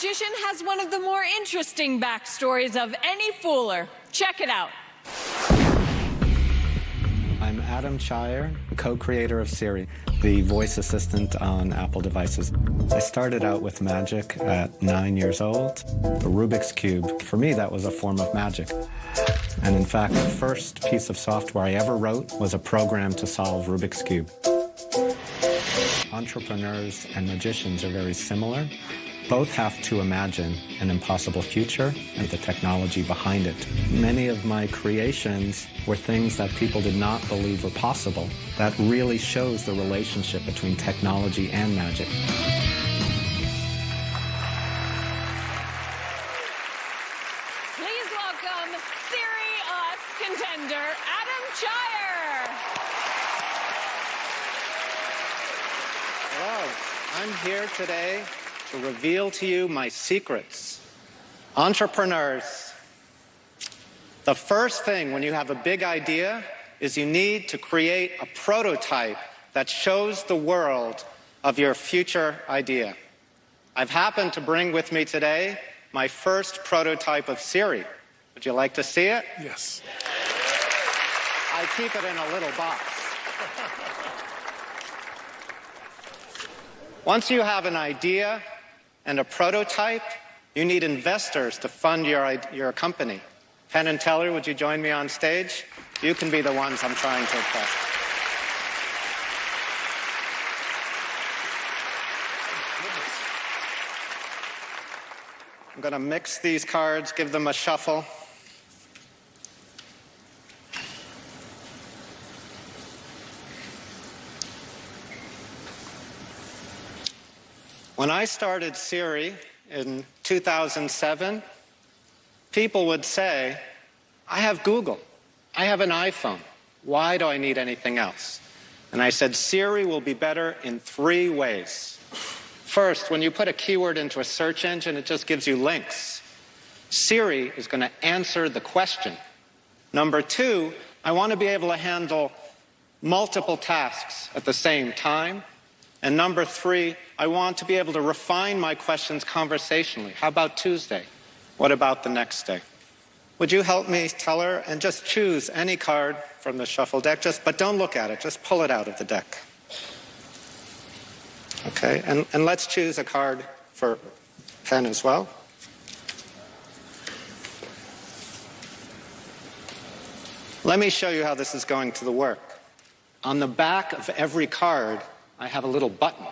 magician has one of the more interesting backstories of any fooler. Check it out. I'm Adam Cheyer, co-creator of Siri, the voice assistant on Apple devices. I started out with magic at 9 years old. The Rubik's Cube, for me, that was a form of magic. And in fact, the first piece of software I ever wrote was a program to solve Rubik's Cube. Entrepreneurs and magicians are very similar. Both have to imagine an impossible future and the technology behind it. Many of my creations were things that people did not believe were possible. That really shows the relationship between technology and magic. Please welcome Siri Us contender Adam Cheyer. Hello, I'm here today to reveal to you my secrets. Entrepreneurs, the first thing when you have a big idea is you need to create a prototype that shows the world of your future idea. I've happened to bring with me today my first prototype of Siri. Would you like to see it? Yes. I keep it in a little box. Once you have an idea and a prototype, you need investors to fund your company. Penn and Teller, would you join me on stage? You can be the ones I'm trying to impress. I'm going to mix these cards, give them a shuffle. When I started Siri in 2007, people would say, I have Google, I have an iPhone, why do I need anything else? And I said, Siri will be better in 3 ways. First, when you put a keyword into a search engine, it just gives you links. Siri is going to answer the question. Number 2, I want to be able to handle multiple tasks at the same time. And number 3, I want to be able to refine my questions conversationally. How about Tuesday? What about the next day? Would you help me, Teller, and just choose any card from the shuffle deck, but don't look at it, just pull it out of the deck. Okay, and let's choose a card for Penn as well. Let me show you how this is going to work. On the back of every card, I have a little button.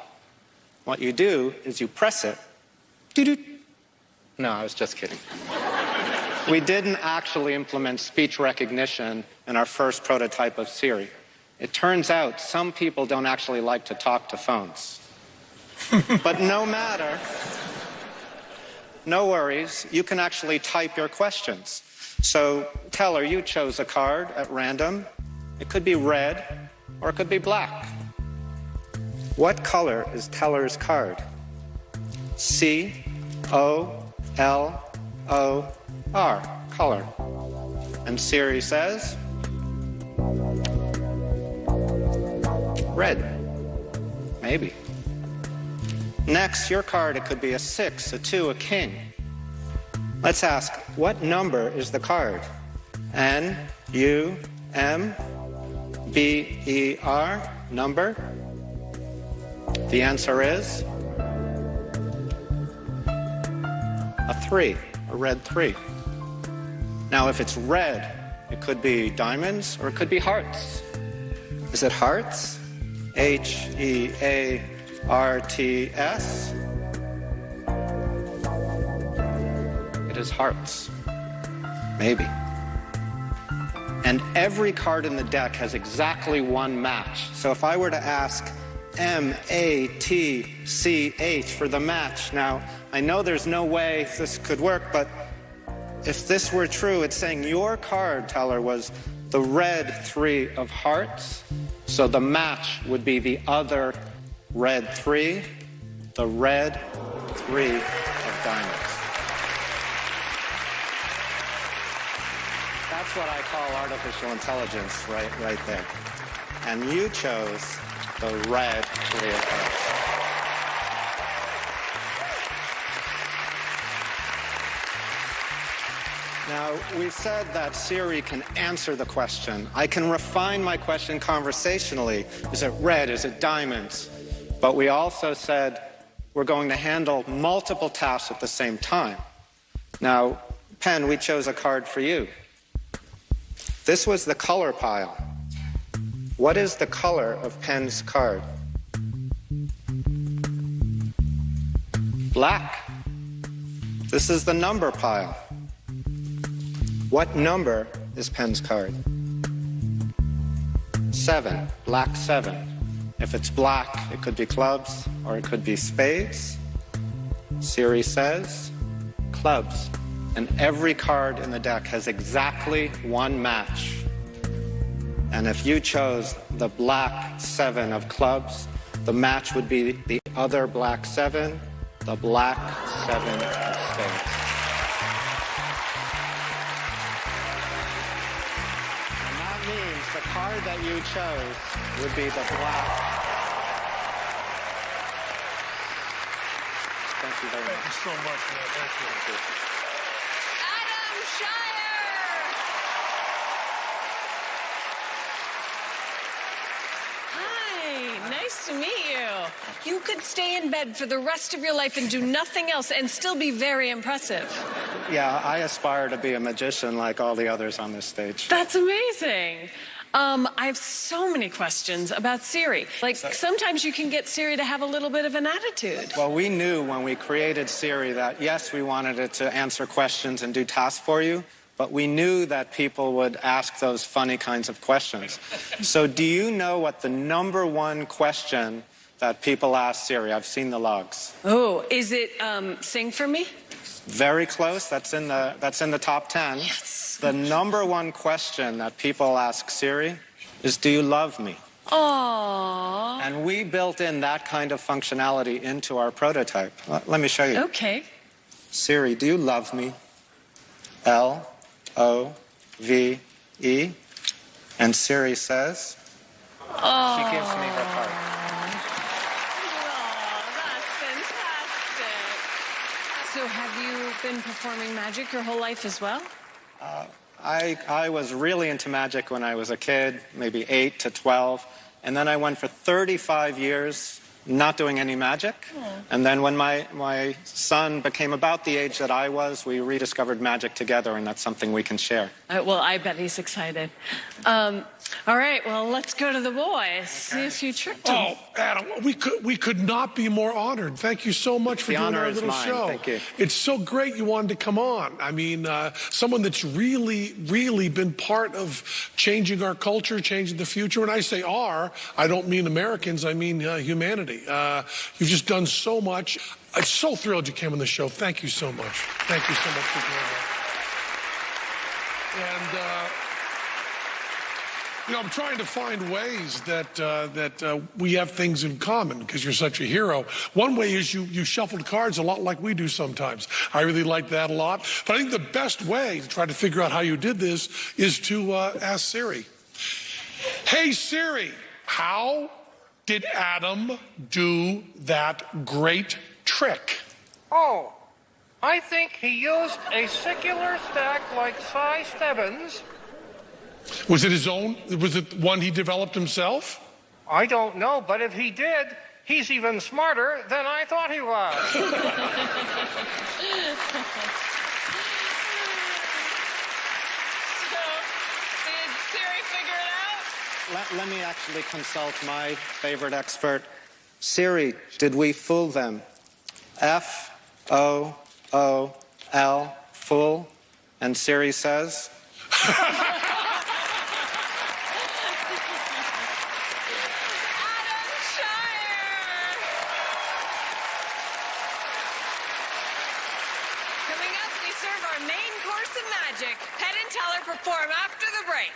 What you do is you press it. Doo-doo. No, I was just kidding. We didn't actually implement speech recognition in our first prototype of Siri. It turns out some people don't actually like to talk to phones. But no matter, no worries, you can actually type your questions. So, Teller, you chose a card at random. It could be red or it could be black. What color is Teller's card? C-O-L-O-R, color. And Siri says, red. Maybe. Next, your card, it could be a 6, a 2, a king. Let's ask, what number is the card? N-U-M-B-E-R, number? The answer is a 3, a red 3. Now, if it's red, it could be diamonds or it could be hearts. Is it hearts? H-E-A-R-T-S? It is hearts. Maybe. And every card in the deck has exactly one match. So if I were to ask M-A-T-C-H for the match. Now, I know there's no way this could work, but if this were true, it's saying your card, Teller, was the red 3 of hearts. So the match would be the other red 3, the red 3 of diamonds. That's what I call artificial intelligence right there. And you chose the red 3 of hearts. Now, we've said that Siri can answer the question. I can refine my question conversationally. Is it red? Is it diamonds? But we also said we're going to handle multiple tasks at the same time. Now, Penn, we chose a card for you. This was the color pile. What is the color of Penn's card? Black. This is the number pile. What number is Penn's card? 7. Black 7. If it's black, it could be clubs or it could be spades. Siri says clubs. And every card in the deck has exactly one match. And if you chose the black 7 of clubs, the match would be the other black 7, the black 7 of spades. Means the card that you chose would be the black. Thank you very much. Thank you so much, man. Thank you. Adam Cheyer! Hi, nice to meet you. You could stay in bed for the rest of your life and do nothing else and still be very impressive. Yeah, I aspire to be a magician like all the others on this stage. That's amazing. I have so many questions about Siri. Like, sometimes you can get Siri to have a little bit of an attitude. Well, we knew when we created Siri that, yes, we wanted it to answer questions and do tasks for you, but we knew that people would ask those funny kinds of questions. So do you know what the #1 question that people ask Siri? I've seen the logs. Oh, is it sing for me? Very close. That's in the top 10. Yes. The #1 question that people ask Siri is, do you love me? Aww. And we built in that kind of functionality into our prototype. Let me show you. Okay. Siri, do you love me? Love. And Siri says, she gives me her heart. So have you been performing magic your whole life as well? I was really into magic when I was a kid, maybe 8 to 12. And then I went for 35 years not doing any magic. And then when my son became about the age that I was, we rediscovered magic together, and that's something we can share. Well, I bet he's excited. All right, well, let's go to the boys. See if you tricked him. Oh, Adam, we could not be more honored. Thank you so much for doing our little show. Thank you. It's so great you wanted to come on. I mean, someone that's really, really been part of changing our culture, changing the future. When I say our, I don't mean Americans, I mean humanity. You've just done so much. I'm so thrilled you came on the show. Thank you so much. Thank you so much for doing that. And you know, I'm trying to find ways that we have things in common because you're such a hero. One way is you shuffled cards a lot like we do sometimes. I really like that a lot. But I think the best way to try to figure out how you did this is to ask Siri. Hey, Siri, how did Adam do that great trick? Oh, I think he used a circular stack like Cy Stebbins. Was it his own? Was it one he developed himself? I don't know, but if he did, he's even smarter than I thought he was. So, did Siri figure it out? Let me actually consult my favorite expert. Siri, did we fool them? Fool, fool. And Siri says... Coming up, we serve our main course of magic. Penn and Teller perform after the break.